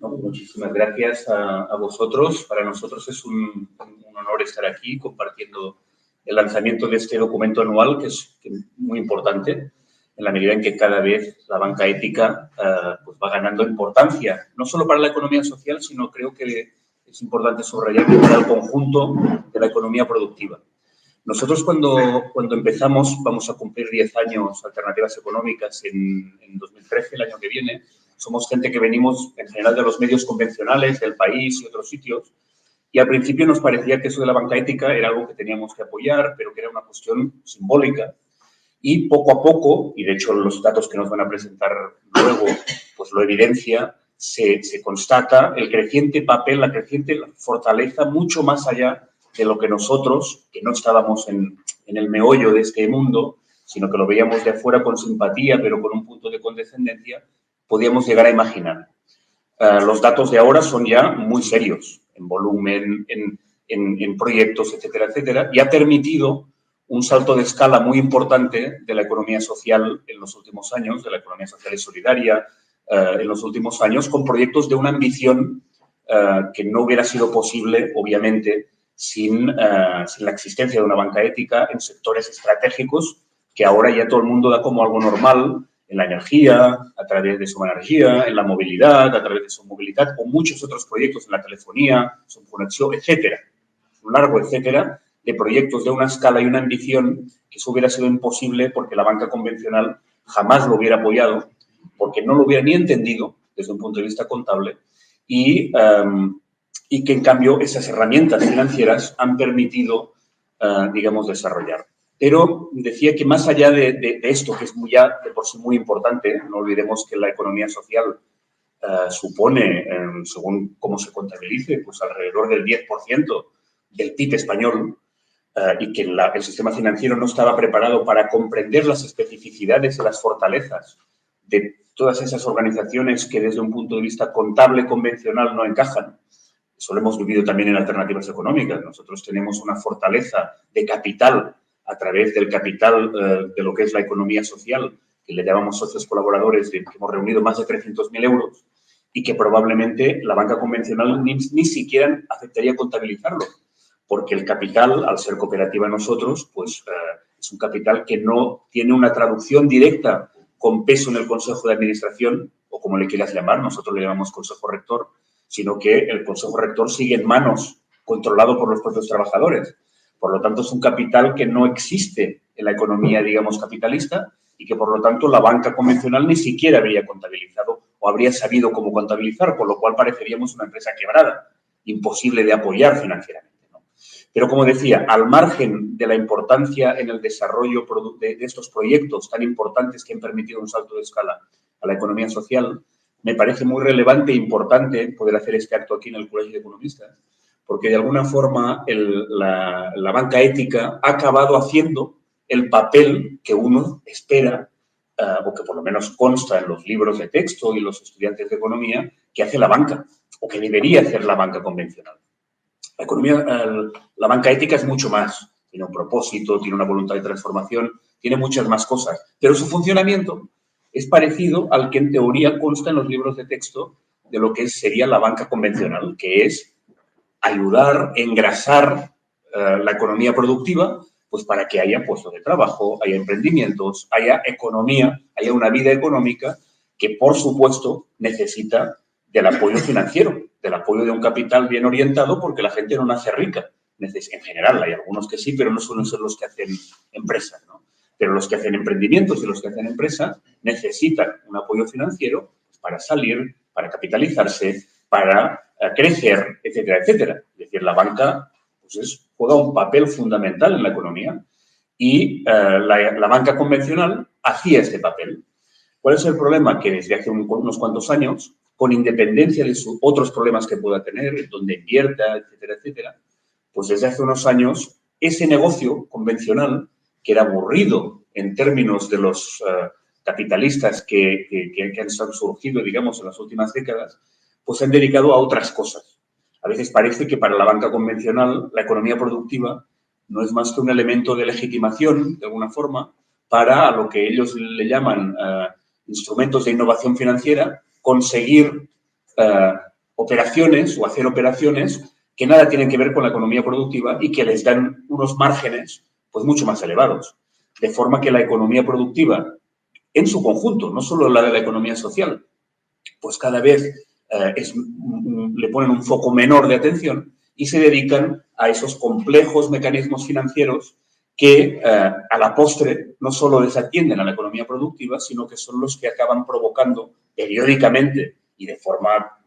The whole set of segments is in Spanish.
No, muchísimas gracias a vosotros. Para nosotros es un honor estar aquí compartiendo el lanzamiento de este documento anual, que es muy importante, en la medida en que cada vez la banca ética pues va ganando importancia, no solo para la economía social, sino creo que es importante subrayar que para el conjunto de la economía productiva. Nosotros cuando empezamos, vamos a cumplir 10 años Alternativas Económicas en 2013, el año que viene. Somos gente que venimos en general de los medios convencionales, del país y otros sitios, y al principio nos parecía que eso de la banca ética era algo que teníamos que apoyar, pero que era una cuestión simbólica. Y poco a poco, y de hecho los datos que nos van a presentar luego pues lo evidencia, se constata el creciente papel, la creciente fortaleza mucho más allá de lo que nosotros, que no estábamos en el meollo de este mundo, sino que lo veíamos de afuera con simpatía, pero con un punto de condescendencia, podíamos llegar a imaginar. Los datos de ahora son ya muy serios, en volumen, en proyectos, etcétera, etcétera, y ha permitido un salto de escala muy importante de la economía social en los últimos años, de la economía social y solidaria en los últimos años, con proyectos de una ambición que no hubiera sido posible, obviamente, sin la existencia de una banca ética en sectores estratégicos que ahora ya todo el mundo da como algo normal, en la energía, a través de su energía, en la movilidad, a través de su movilidad, o muchos otros proyectos en la telefonía, su conexión, etcétera. Un largo etcétera de proyectos de una escala y una ambición que eso hubiera sido imposible porque la banca convencional jamás lo hubiera apoyado, porque no lo hubiera ni entendido desde un punto de vista contable y que, en cambio, esas herramientas financieras han permitido, digamos, desarrollar. Pero decía que más allá de esto, que es ya de por sí muy importante, no olvidemos que la economía social supone, según cómo se contabilice, pues alrededor del 10% del PIB español y que el sistema financiero no estaba preparado para comprender las especificidades y las fortalezas de todas esas organizaciones que desde un punto de vista contable convencional no encajan. Eso lo hemos vivido también en Alternativas Económicas. Nosotros tenemos una fortaleza de capital a través del capital de lo que es la economía social, que le llamamos socios colaboradores, que hemos reunido más de 300.000 euros y que probablemente la banca convencional ni siquiera aceptaría contabilizarlo, porque el capital, al ser cooperativa nosotros, pues es un capital que no tiene una traducción directa con peso en el Consejo de Administración, o como le quieras llamar, nosotros le llamamos Consejo Rector, sino que el Consejo Rector sigue en manos, controlado por los propios trabajadores. Por lo tanto, es un capital que no existe en la economía, digamos, capitalista y que, por lo tanto, la banca convencional ni siquiera habría contabilizado o habría sabido cómo contabilizar, por lo cual pareceríamos una empresa quebrada, imposible de apoyar financieramente, ¿no? Pero, como decía, al margen de la importancia en el desarrollo de estos proyectos tan importantes que han permitido un salto de escala a la economía social, me parece muy relevante e importante poder hacer este acto aquí en el Colegio de Economistas, porque de alguna forma la banca ética ha acabado haciendo el papel que uno espera, o que por lo menos consta en los libros de texto y los estudiantes de economía, que hace la banca, o que debería hacer la banca convencional. La banca ética es mucho más. Tiene un propósito, tiene una voluntad de transformación, tiene muchas más cosas. Pero su funcionamiento es parecido al que en teoría consta en los libros de texto de lo que sería la banca convencional, que es ayudar, engrasar la economía productiva, pues para que haya puestos de trabajo, haya emprendimientos, haya economía, haya una vida económica que, por supuesto, necesita del apoyo financiero, del apoyo de un capital bien orientado, porque la gente no nace rica. En general, hay algunos que sí, pero no suelen ser los que hacen empresas, ¿no? Pero los que hacen emprendimientos y los que hacen empresas necesitan un apoyo financiero para salir, para capitalizarse, para crecer, etcétera, etcétera. Es decir, la banca pues juega un papel fundamental en la economía y la banca convencional hacía este papel. ¿Cuál es el problema? Que desde hace unos cuantos años, con independencia de otros problemas que pueda tener, donde invierta, etcétera, etcétera, pues desde hace unos años ese negocio convencional, que era aburrido en términos de los capitalistas que han surgido, digamos, en las últimas décadas, pues se han dedicado a otras cosas. A veces parece que para la banca convencional la economía productiva no es más que un elemento de legitimación, de alguna forma, para lo que ellos le llaman instrumentos de innovación financiera, conseguir operaciones o hacer operaciones que nada tienen que ver con la economía productiva y que les dan unos márgenes pues mucho más elevados. De forma que la economía productiva en su conjunto, no solo la de la economía social, pues cada vez le ponen un foco menor de atención y se dedican a esos complejos mecanismos financieros que a la postre no solo desatienden a la economía productiva, sino que son los que acaban provocando periódicamente y de forma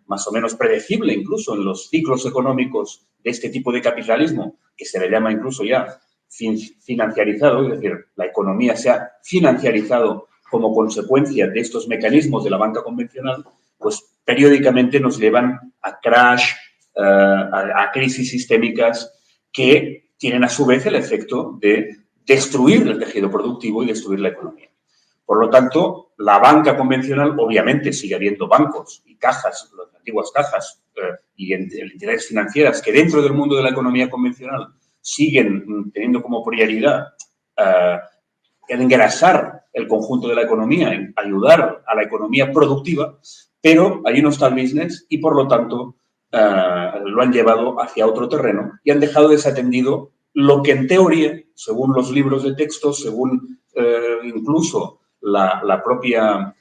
más o menos predecible incluso en los ciclos económicos de este tipo de capitalismo, que se le llama incluso ya financiarizado, es decir, la economía se ha financiarizado como consecuencia de estos mecanismos de la banca convencional, pues periódicamente nos llevan a crash, a crisis sistémicas que tienen a su vez el efecto de destruir el tejido productivo y destruir la economía. Por lo tanto, la banca convencional, obviamente sigue habiendo bancos y cajas, las antiguas cajas y entidades financieras que dentro del mundo de la economía convencional siguen teniendo como prioridad engrasar el conjunto de la economía, ayudar a la economía productiva, pero allí no está el business y, por lo tanto, lo han llevado hacia otro terreno y han dejado desatendido lo que en teoría, según los libros de texto, según incluso la propia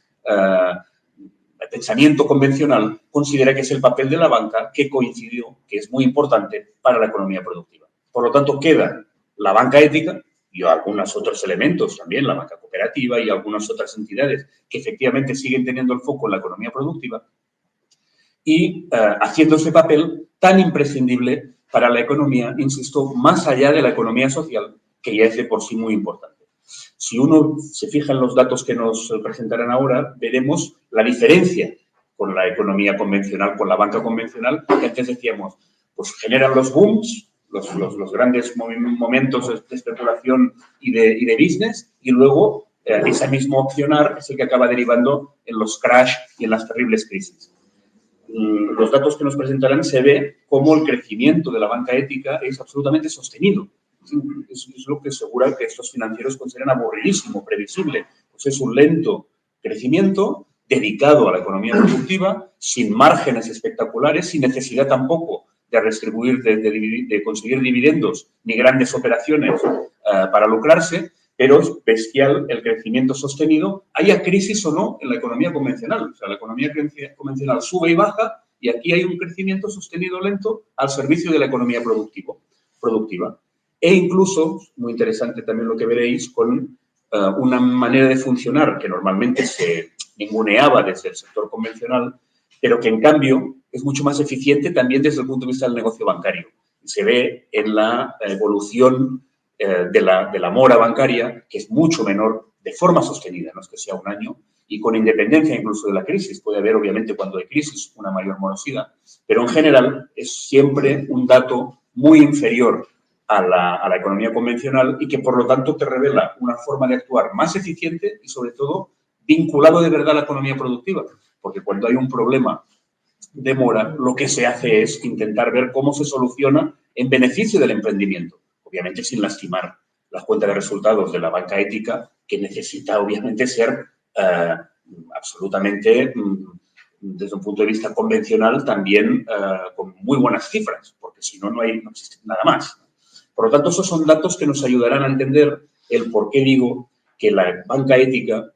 pensamiento convencional, considera que es el papel de la banca que coincidió, que es muy importante para la economía productiva. Por lo tanto, queda la banca ética y algunos otros elementos también, la banca cooperativa y algunas otras entidades que efectivamente siguen teniendo el foco en la economía productiva y haciendo ese papel tan imprescindible para la economía, insisto, más allá de la economía social, que ya es de por sí muy importante. Si uno se fija en los datos que nos presentarán ahora, veremos la diferencia con la economía convencional, con la banca convencional, que antes decíamos, pues generan los booms, los grandes momentos de especulación y de business, y luego ese mismo accionar es el que acaba derivando en los crash y en las terribles crisis. Los datos que nos presentarán se ve cómo el crecimiento de la banca ética es absolutamente sostenido. Es lo que asegura que estos financieros consideran aburridísimo, previsible. Pues es un lento crecimiento dedicado a la economía productiva, sin márgenes espectaculares, sin necesidad tampoco de redistribuir, de conseguir dividendos ni grandes operaciones para lucrarse, pero es bestial el crecimiento sostenido, haya crisis o no en la economía convencional. O sea, la economía convencional sube y baja y aquí hay un crecimiento sostenido lento al servicio de la economía productiva. E incluso, muy interesante también lo que veréis, con una manera de funcionar que normalmente se ninguneaba desde el sector convencional, pero que en cambio es mucho más eficiente también desde el punto de vista del negocio bancario. Se ve en la evolución de la mora bancaria, que es mucho menor de forma sostenida, no es que sea un año, y con independencia incluso de la crisis. Puede haber, obviamente, cuando hay crisis, una mayor morosidad, pero en general es siempre un dato muy inferior a la economía convencional y que, por lo tanto, te revela una forma de actuar más eficiente y, sobre todo, vinculado de verdad a la economía productiva. Porque cuando hay un problema de mora, lo que se hace es intentar ver cómo se soluciona en beneficio del emprendimiento. Obviamente sin lastimar la cuenta de resultados de la banca ética, que necesita obviamente ser absolutamente, desde un punto de vista convencional, también con muy buenas cifras, porque si no, no existe nada más. Por lo tanto, esos son datos que nos ayudarán a entender el por qué digo que la banca ética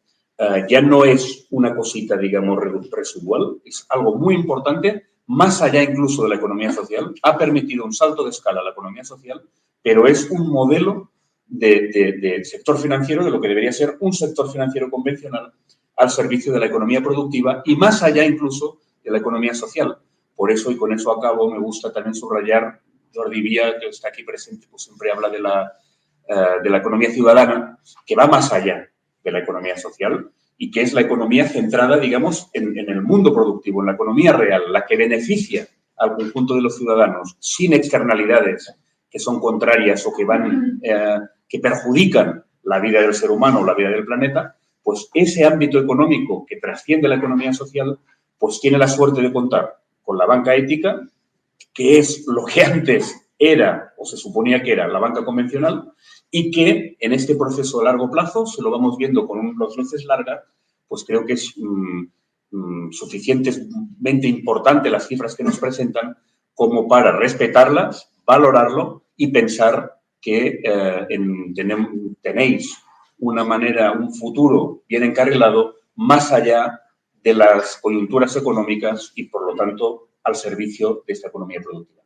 ya no es una cosita, digamos, residual, es algo muy importante, más allá incluso de la economía social, ha permitido un salto de escala a la economía social, pero es un modelo del sector financiero, de lo que debería ser un sector financiero convencional al servicio de la economía productiva y más allá incluso de la economía social. Por eso, y con eso acabo, me gusta también subrayar, Jordi Vía, que está aquí presente, pues siempre habla de la economía ciudadana, que va más allá de la economía social y que es la economía centrada, digamos, en el mundo productivo, en la economía real, la que beneficia al conjunto de los ciudadanos sin externalidades que son contrarias o que perjudican la vida del ser humano o la vida del planeta, pues ese ámbito económico que trasciende la economía social, pues tiene la suerte de contar con la banca ética, que es lo que antes era o se suponía que era la banca convencional y que en este proceso a largo plazo, se lo vamos viendo con los luces largas, pues creo que es suficientemente importante las cifras que nos presentan como para respetarlas, valorarlo y pensar que tenéis una manera, un futuro bien encarrilado más allá de las coyunturas económicas y, por lo tanto, al servicio de esta economía productiva.